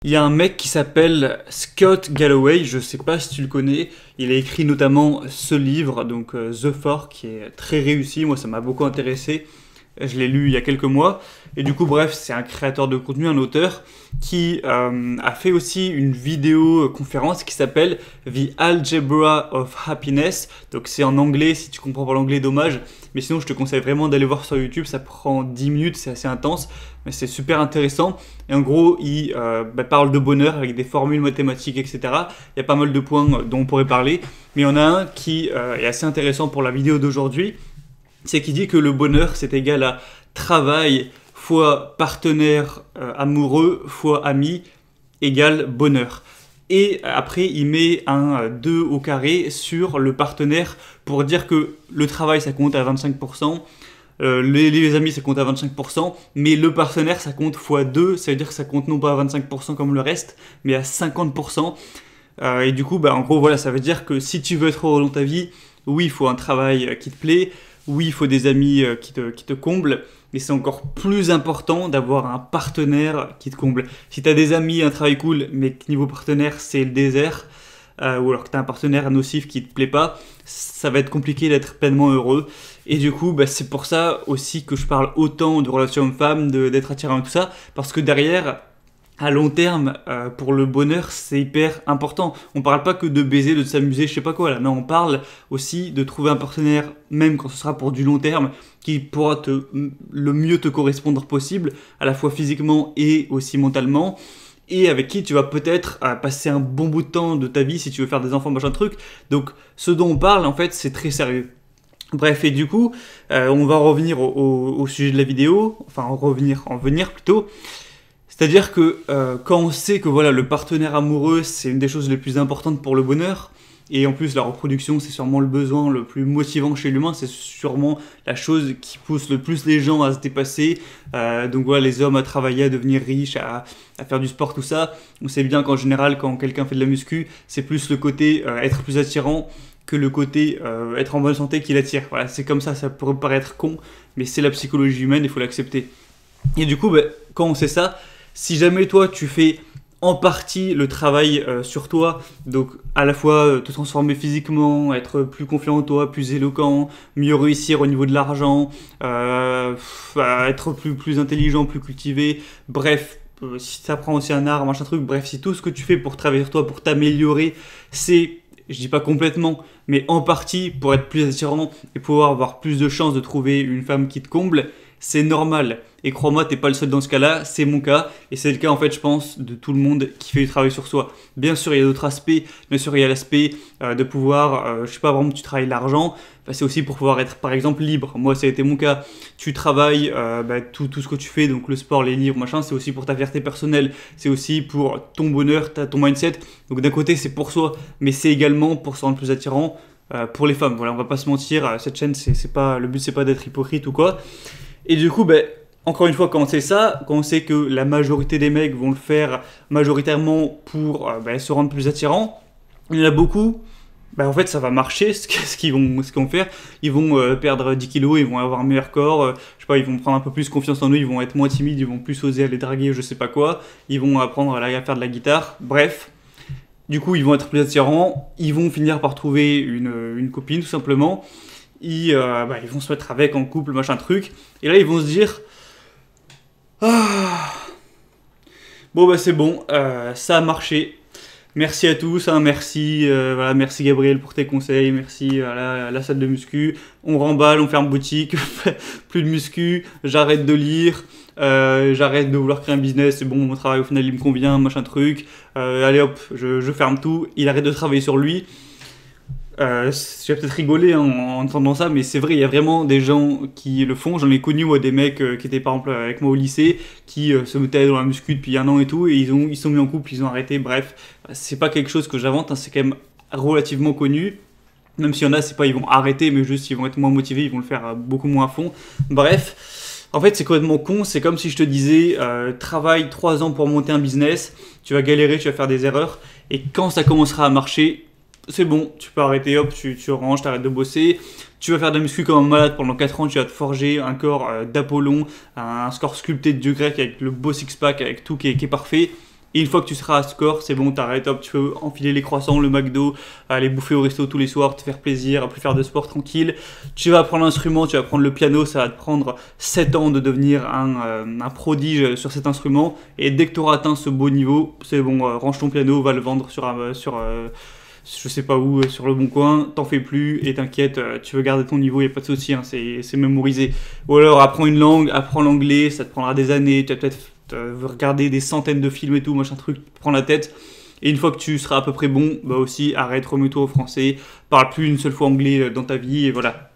Il y a un mec qui s'appelle Scott Galloway, je sais pas si tu le connais, il a écrit notamment ce livre, donc The Four, qui est très réussi, moi ça m'a beaucoup intéressé, je l'ai lu il y a quelques mois, et du coup bref, c'est un créateur de contenu, un auteur, qui a fait aussi une vidéo conférence qui s'appelle The Algebra of Happiness, donc c'est en anglais, si tu comprends pas l'anglais dommage, mais sinon je te conseille vraiment d'aller voir sur YouTube, ça prend 10 minutes, c'est assez intense, mais c'est super intéressant, et en gros il parle de bonheur avec des formules mathématiques, etc. Il y a pas mal de points dont on pourrait parler, mais il y en a un qui est assez intéressant pour la vidéo d'aujourd'hui, c'est qu'il dit que le bonheur c'est égal à travail fois partenaire amoureux fois ami égale bonheur. Et après, il met un 2 au carré sur le partenaire pour dire que le travail, ça compte à 25%, les amis, ça compte à 25%, mais le partenaire, ça compte fois 2, ça veut dire que ça compte non pas à 25% comme le reste, mais à 50%. Et du coup, en gros, voilà, ça veut dire que si tu veux être heureux dans ta vie, oui, il faut un travail qui te plaît, oui, il faut des amis qui te comblent, mais c'est encore plus important d'avoir un partenaire qui te comble. Si tu as des amis, un travail cool, mais que niveau partenaire, c'est le désert, ou alors que tu as un partenaire nocif qui te plaît pas, ça va être compliqué d'être pleinement heureux. Et du coup, c'est pour ça aussi que je parle autant de relations hommes-femmes, d'être attirant et tout ça, parce que derrière, à long terme, pour le bonheur, c'est hyper important. On parle pas que de baiser, de s'amuser, je sais pas quoi là. Non, on parle aussi de trouver un partenaire, même quand ce sera pour du long terme, qui pourra le mieux te correspondre possible, à la fois physiquement et aussi mentalement, et avec qui tu vas peut-être passer un bon bout de temps de ta vie si tu veux faire des enfants, machin truc. Donc, ce dont on parle, en fait, c'est très sérieux. Bref, et du coup, on va revenir au sujet de la vidéo, enfin, en venir plutôt. C'est-à-dire que quand on sait que voilà, le partenaire amoureux, c'est une des choses les plus importantes pour le bonheur, et en plus la reproduction, c'est sûrement le besoin le plus motivant chez l'humain, c'est sûrement la chose qui pousse le plus les gens à se dépasser, donc voilà, les hommes à travailler, à devenir riches, à faire du sport, tout ça. On sait bien qu'en général, quand quelqu'un fait de la muscu, c'est plus le côté être plus attirant que le côté être en bonne santé qui l'attire. Voilà, c'est comme ça pourrait paraître con, mais c'est la psychologie humaine, il faut l'accepter. Et du coup, quand on sait ça, si jamais toi tu fais en partie le travail sur toi, donc à la fois te transformer physiquement, être plus confiant en toi, plus éloquent, mieux réussir au niveau de l'argent, être plus intelligent, plus cultivé, bref, si ça prend aussi un art, machin truc, bref, si tout ce que tu fais pour travailler sur toi, pour t'améliorer, c'est, je dis pas complètement, mais en partie pour être plus attirant et pouvoir avoir plus de chances de trouver une femme qui te comble, c'est normal. Et crois-moi, t'es pas le seul dans ce cas-là, c'est mon cas, et c'est le cas en fait, je pense, de tout le monde qui fait du travail sur soi. Bien sûr, il y a d'autres aspects, bien sûr, il y a l'aspect de pouvoir, je sais pas, vraiment, tu travailles l'argent, c'est aussi pour pouvoir être, par exemple, libre. Moi, ça a été mon cas. Tu travailles tout ce que tu fais, donc le sport, les livres, machin, c'est aussi pour ta fierté personnelle, c'est aussi pour ton bonheur, ton mindset. Donc d'un côté, c'est pour soi, mais c'est également pour se rendre plus attirant pour les femmes. Voilà, on va pas se mentir, cette chaîne, c'est pas, le but, c'est pas d'être hypocrite ou quoi. Et du coup, encore une fois, quand on sait ça, quand on sait que la majorité des mecs vont le faire majoritairement pour se rendre plus attirants, il y en a beaucoup, en fait ça va marcher, ce qu'ils vont faire, ils vont perdre 10 kilos, ils vont avoir un meilleur corps, je sais pas, ils vont prendre un peu plus confiance en eux, ils vont être moins timides, ils vont plus oser aller draguer, je sais pas quoi, ils vont apprendre à faire de la guitare, bref. Du coup, ils vont être plus attirants, ils vont finir par trouver une copine tout simplement, ils vont se mettre avec en couple, machin truc, et là ils vont se dire... Ah. Bon c'est bon, ça a marché. Merci à tous, merci, merci Gabriel pour tes conseils, merci à la salle de muscu. On remballe, on ferme boutique, plus de muscu, j'arrête de lire, j'arrête de vouloir créer un business, c'est bon, mon travail au final il me convient, machin truc. Allez hop, je ferme tout, il arrête de travailler sur lui. Je vais peut-être rigoler en entendant ça, mais c'est vrai, il y a vraiment des gens qui le font. J'en ai connu, moi, des mecs qui étaient par exemple avec moi au lycée, qui se mettaient dans la muscu depuis 1 an et tout, et ils sont mis en couple, ils ont arrêté, bref. C'est pas quelque chose que j'invente, hein, c'est quand même relativement connu. Même s'il y en a, c'est pas ils vont arrêter, mais juste ils vont être moins motivés, ils vont le faire beaucoup moins à fond. Bref, en fait, c'est complètement con, c'est comme si je te disais, travaille 3 ans pour monter un business, tu vas galérer, tu vas faire des erreurs, et quand ça commencera à marcher, c'est bon, tu peux arrêter, hop, tu ranges, t'arrêtes de bosser, tu vas faire de la muscu comme un malade pendant 4 ans, tu vas te forger un corps d'Apollon, un corps sculpté de dieu grec avec le beau six-pack, avec tout qui est parfait. Et une fois que tu seras à score, c'est bon, t'arrêtes, hop, tu peux enfiler les croissants, le McDo, aller bouffer au resto tous les soirs, te faire plaisir, plus faire de sport tranquille. Tu vas apprendre l'instrument, tu vas apprendre le piano, ça va te prendre 7 ans de devenir un prodige sur cet instrument. Et dès que tu auras atteint ce beau niveau, c'est bon, range ton piano, va le vendre je sais pas où, sur le bon coin, t'en fais plus et t'inquiète, tu veux garder ton niveau, y a pas de souci, hein, c'est mémorisé. Ou alors apprends une langue, apprends l'anglais, ça te prendra des années, tu vas peut-être regarder des centaines de films et tout, machin truc, prends la tête. Et une fois que tu seras à peu près bon, bah aussi arrête, remets-toi au français, parle plus une seule fois anglais dans ta vie et voilà.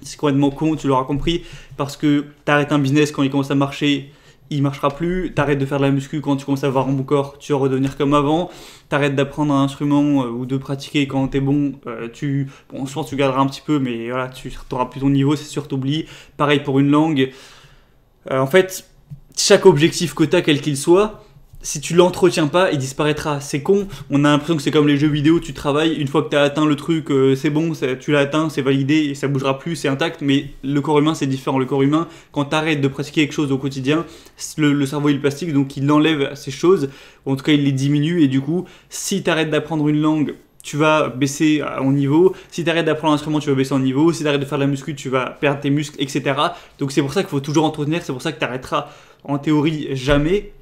C'est complètement con, tu l'auras compris, parce que t'arrêtes un business quand il commence à marcher, il marchera plus, t'arrêtes de faire de la muscu quand tu commences à avoir un bon corps, tu vas redevenir comme avant, t'arrêtes d'apprendre un instrument ou de pratiquer quand t'es bon, je pense que tu garderas un petit peu, mais voilà, tu n'auras plus ton niveau, c'est sûr, t'oublies. Pareil pour une langue. En fait, chaque objectif que t'as, quel qu'il soit, si tu l'entretiens pas, il disparaîtra. C'est con, on a l'impression que c'est comme les jeux vidéo, tu travailles, une fois que tu as atteint le truc, c'est bon, tu l'as atteint, c'est validé, et ça bougera plus, c'est intact, mais le corps humain c'est différent. Le corps humain, quand tu arrêtes de pratiquer quelque chose au quotidien, le cerveau il est plastique, donc il enlève ces choses, ou en tout cas il les diminue, et du coup, si tu arrêtes d'apprendre une langue, tu vas baisser en niveau, si tu arrêtes d'apprendre un instrument, tu vas baisser en niveau, si tu arrêtes de faire de la muscu, tu vas perdre tes muscles, etc. Donc c'est pour ça qu'il faut toujours entretenir, c'est pour ça que tu arrêteras en théorie jamais.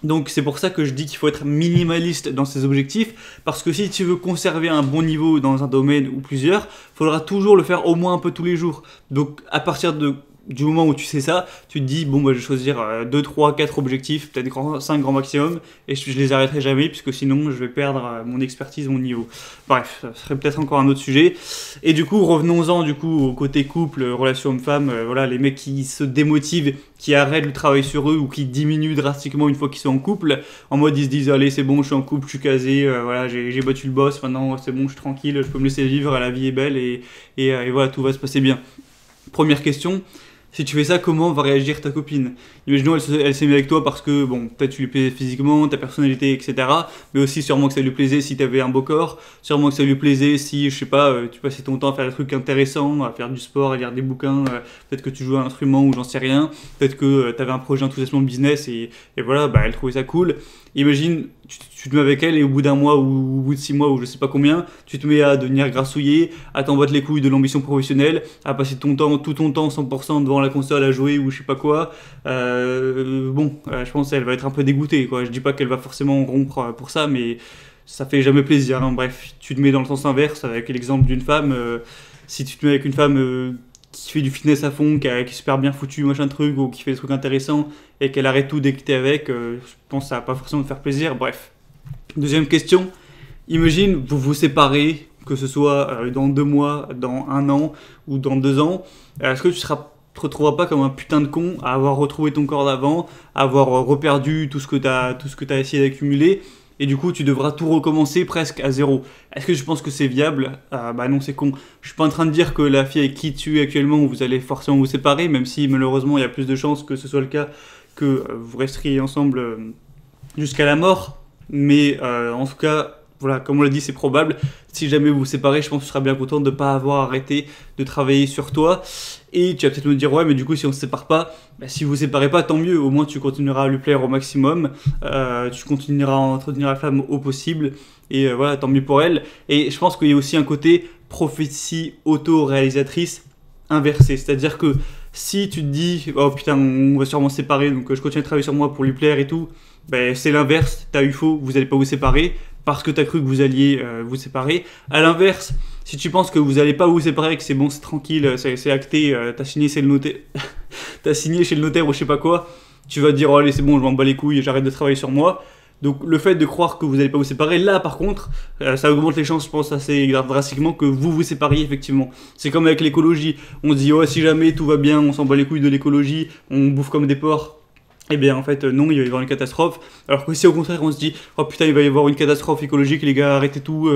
Donc c'est pour ça que je dis qu'il faut être minimaliste dans ses objectifs, parce que si tu veux conserver un bon niveau dans un domaine ou plusieurs, il faudra toujours le faire au moins un peu tous les jours. Donc à partir du moment où tu sais ça, tu te dis, bon, bah, je vais choisir 2, 3, 4 objectifs, peut-être 5 grands maximum, et je les arrêterai jamais, puisque sinon je vais perdre mon expertise, mon niveau. Bref, ça serait peut-être encore un autre sujet. Et du coup, revenons-en du coup au côté couple, relation homme-femme, voilà, les mecs qui se démotivent, qui arrêtent le travail sur eux, ou qui diminuent drastiquement une fois qu'ils sont en couple, en mode ils se disent, allez, c'est bon, je suis en couple, je suis casé, voilà, j'ai battu le boss, maintenant c'est bon, je suis tranquille, je peux me laisser vivre, la vie est belle, et voilà, tout va se passer bien. Première question. Si tu fais ça, comment va réagir ta copine? Imaginons, elle s'est mise avec toi parce que, bon, peut-être tu lui plaisais physiquement, ta personnalité, etc. Mais aussi, sûrement que ça lui plaisait si tu avais un beau corps. Sûrement que ça lui plaisait si, je sais pas, tu passais ton temps à faire des trucs intéressants, à faire du sport, à lire des bouquins. Peut-être que tu jouais à un instrument ou j'en sais rien. Peut-être que tu avais un projet enthousiasmant de business et voilà, bah, elle trouvait ça cool. Imagine, tu te mets avec elle et au bout d'un mois ou au bout de 6 mois ou je sais pas combien, tu te mets à devenir grassouillé, à t'embattre les couilles de l'ambition professionnelle, à passer tout ton temps 100% devant la console à jouer ou je sais pas quoi. Je pense qu'elle va être un peu dégoûtée, quoi. Je dis pas qu'elle va forcément rompre pour ça, mais ça fait jamais plaisir, hein. Bref, tu te mets dans le sens inverse avec l'exemple d'une femme. Si tu te mets avec une femme qui fait du fitness à fond, qui est super bien foutu, machin truc, ou qui fait des trucs intéressants, et qu'elle arrête tout dès que t'es avec, je pense que ça va pas forcément te faire plaisir. Bref. Deuxième question, imagine vous vous séparez, que ce soit dans 2 mois, dans 1 an ou dans 2 ans, est-ce que tu te retrouveras pas comme un putain de con à avoir retrouvé ton corps d'avant, à avoir reperdu tout ce que t'as essayé d'accumuler, et du coup tu devras tout recommencer presque à zéro. Est-ce que je pense que c'est viable? Bah non, c'est con. Je suis pas en train de dire que la fille avec qui tu es actuellement, vous allez forcément vous séparer, même si malheureusement il y a plus de chances que ce soit le cas, que vous resteriez ensemble jusqu'à la mort. Mais en tout cas, voilà, comme on l'a dit, c'est probable. Si jamais vous vous séparez, je pense que tu seras bien content de ne pas avoir arrêté de travailler sur toi. Et tu vas peut-être me dire, ouais, mais du coup, si on ne se sépare pas, bah, si vous ne vous séparez pas, tant mieux. Au moins, tu continueras à lui plaire au maximum. Tu continueras à entretenir la femme au possible. Et voilà, tant mieux pour elle. Et je pense qu'il y a aussi un côté prophétie auto-réalisatrice inversée. C'est-à-dire que si tu te dis, oh putain, on va sûrement se séparer, donc je continue à travailler sur moi pour lui plaire et tout, ben, c'est l'inverse, t'as eu faux, vous n'allez pas vous séparer parce que t'as cru que vous alliez vous séparer. À l'inverse, si tu penses que vous n'allez pas vous séparer, que c'est bon, c'est tranquille, c'est acté, t'as signé chez le notaire, t'as signé chez le notaire ou je sais pas quoi, tu vas te dire, oh allez c'est bon, je m'en bats les couilles, j'arrête de travailler sur moi. Donc le fait de croire que vous n'allez pas vous séparer, là par contre, ça augmente les chances, je pense, assez drastiquement que vous vous sépariez effectivement. C'est comme avec l'écologie, on se dit, oh si jamais tout va bien, on s'en bat les couilles de l'écologie, on bouffe comme des porcs. Eh bien en fait non, il va y avoir une catastrophe. Alors que si au contraire on se dit, oh putain il va y avoir une catastrophe écologique, les gars arrêtez tout,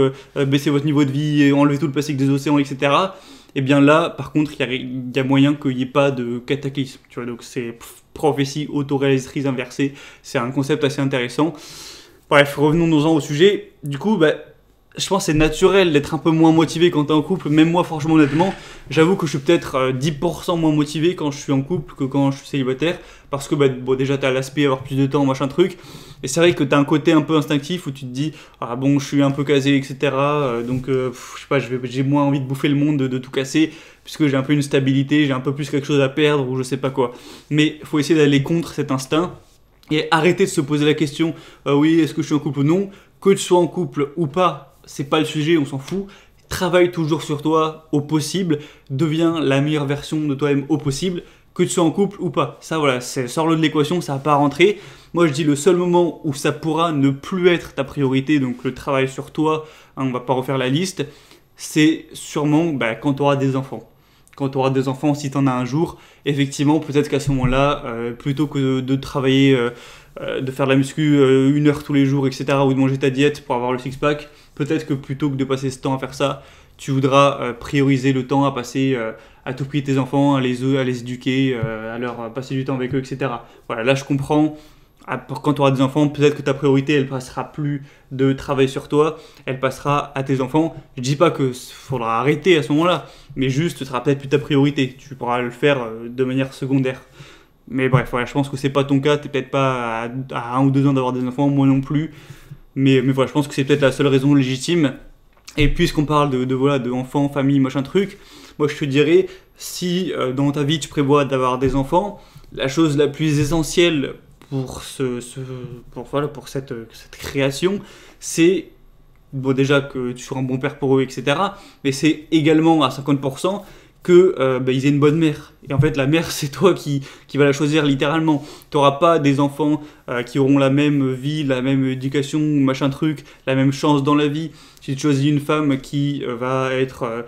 baissez votre niveau de vie, et enlevez tout le plastique des océans, etc. Eh bien là par contre il y a moyen qu'il n'y ait pas de cataclysme, tu vois, donc c'est prophétie autoréalisatrice inversée, c'est un concept assez intéressant. Bref, revenons-en au sujet. Du coup, bah, je pense que c'est naturel d'être un peu moins motivé quand t'es en couple. Même moi, franchement, honnêtement, j'avoue que je suis peut-être 10% moins motivé quand je suis en couple que quand je suis célibataire. Parce que bon, déjà, t'as l'aspect avoir plus de temps, machin truc. Et c'est vrai que t'as un côté un peu instinctif où tu te dis, ah bon, je suis un peu casé, etc. Donc, je sais pas, j'ai moins envie de bouffer le monde, de tout casser. Puisque j'ai un peu une stabilité, j'ai un peu plus quelque chose à perdre ou je sais pas quoi. Mais il faut essayer d'aller contre cet instinct. Et arrêter de se poser la question, oui, est-ce que je suis en couple ou non? Que tu sois en couple ou pas, c'est pas le sujet, on s'en fout. Travaille toujours sur toi au possible, deviens la meilleure version de toi-même au possible, que tu sois en couple ou pas. Ça, voilà, sors-le de l'équation, ça va pas rentrer. Moi, je dis le seul moment où ça pourra ne plus être ta priorité, donc le travail sur toi, hein, on va pas refaire la liste, c'est sûrement quand tu auras des enfants. Quand tu auras des enfants, si tu en as un jour, effectivement, peut-être qu'à ce moment-là, plutôt que de travailler, de faire de la muscu 1 heure tous les jours, etc., ou de manger ta diète pour avoir le six-pack, peut-être que plutôt que de passer ce temps à faire ça, tu voudras prioriser le temps à passer à t'occuper de tes enfants, à les éduquer, à leur passer du temps avec eux, etc. Voilà, là je comprends. Quand tu auras des enfants, peut-être que ta priorité, elle passera plus de travail sur toi, elle passera à tes enfants. Je dis pas que faudra arrêter à ce moment-là, mais juste, ce sera peut-être plus ta priorité. Tu pourras le faire de manière secondaire. Mais bref, voilà, je pense que c'est pas ton cas. T'es peut-être pas à 1 ou 2 ans d'avoir des enfants, moi non plus. Mais voilà, je pense que c'est peut-être la seule raison légitime. Et puisqu'on parle de enfants, famille, machin truc, moi je te dirais, si dans ta vie tu prévois d'avoir des enfants, la chose la plus essentielle pour cette création, c'est déjà que tu sois un bon père pour eux, etc. Mais c'est également à 50% que ils aient une bonne mère. Et en fait, la mère, c'est toi qui va la choisir littéralement. Tu n'auras pas des enfants qui auront la même vie, la même éducation, machin truc, la même chance dans la vie. Si tu choisis une femme qui va être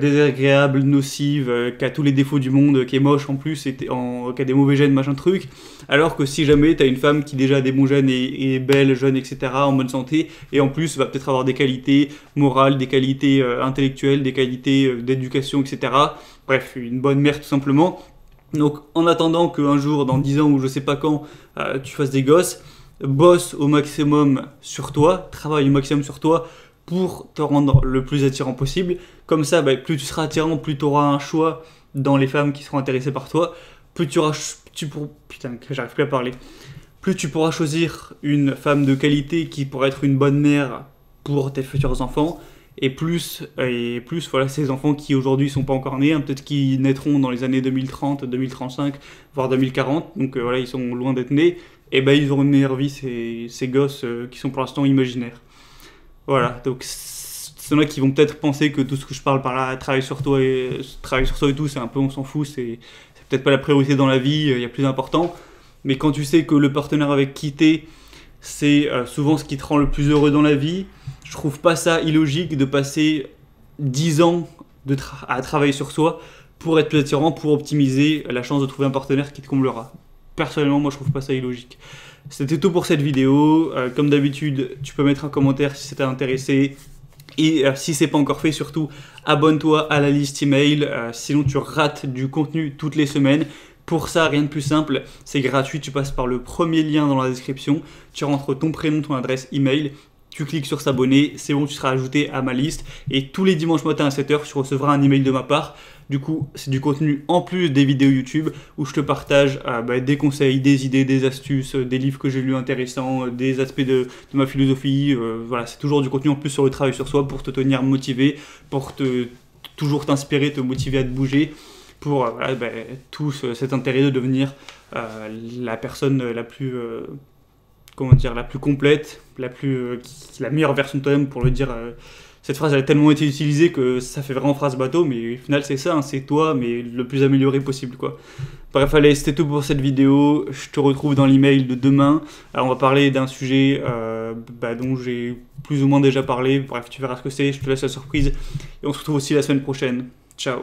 désagréable, nocive, qui a tous les défauts du monde, qui est moche en plus, qui a des mauvais gènes, machin truc, alors que si jamais tu as une femme qui déjà a des bons gènes et est belle, jeune, etc., en bonne santé, et en plus va peut-être avoir des qualités morales, des qualités intellectuelles, des qualités d'éducation, etc., bref, une bonne mère tout simplement. Donc en attendant qu'un jour, dans 10 ans ou je sais pas quand, tu fasses des gosses, bosse au maximum sur toi, travaille au maximum sur toi, pour te rendre le plus attirant possible. Comme ça, plus tu seras attirant, plus tu auras un choix dans les femmes qui seront intéressées par toi, plus j'arrive plus à parler. Plus tu pourras choisir une femme de qualité qui pourra être une bonne mère pour tes futurs enfants, et plus voilà, ces enfants qui aujourd'hui sont pas encore nés, hein, peut-être qu'ils naîtront dans les années 2030, 2035, voire 2040, donc voilà, ils sont loin d'être nés, et ils auront une meilleure vie, ces gosses qui sont pour l'instant imaginaires. Voilà, donc c'est là qui vont peut-être penser que tout ce que je parle par là, travailler sur toi et tout, c'est un peu on s'en fout, c'est peut-être pas la priorité dans la vie, il y a plus important. Mais quand tu sais que le partenaire avec qui t'es, c'est souvent ce qui te rend le plus heureux dans la vie, je trouve pas ça illogique de passer 10 ans à travailler sur soi pour être plus attirant, pour optimiser la chance de trouver un partenaire qui te comblera. Personnellement, moi je trouve pas ça illogique. C'était tout pour cette vidéo. Comme d'habitude, tu peux mettre un commentaire si ça t'a intéressé. Et si c'est pas encore fait, surtout abonne-toi à la liste email. Sinon, tu rates du contenu toutes les semaines. Pour ça, rien de plus simple, c'est gratuit. Tu passes par le premier lien dans la description. Tu rentres ton prénom, ton adresse email. Tu cliques sur s'abonner, c'est bon, tu seras ajouté à ma liste. Et tous les dimanches matins à 7h, tu recevras un email de ma part. Du coup, c'est du contenu en plus des vidéos YouTube où je te partage des conseils, des idées, des astuces, des livres que j'ai lus intéressants, des aspects de ma philosophie. Voilà, c'est toujours du contenu en plus sur le travail sur soi pour te tenir motivé, pour toujours t'inspirer, te motiver à te bouger, pour tout cet intérêt de devenir la personne la plus... la plus complète, la meilleure version de toi-même, pour le dire. Cette phrase elle a tellement été utilisée que ça fait vraiment phrase bateau, mais au final c'est ça, hein, c'est toi, mais le plus amélioré possible, quoi. Bref, allez, c'était tout pour cette vidéo. Je te retrouve dans l'email de demain. Alors, on va parler d'un sujet dont j'ai plus ou moins déjà parlé. Bref, tu verras ce que c'est, je te laisse la surprise. Et on se retrouve aussi la semaine prochaine. Ciao.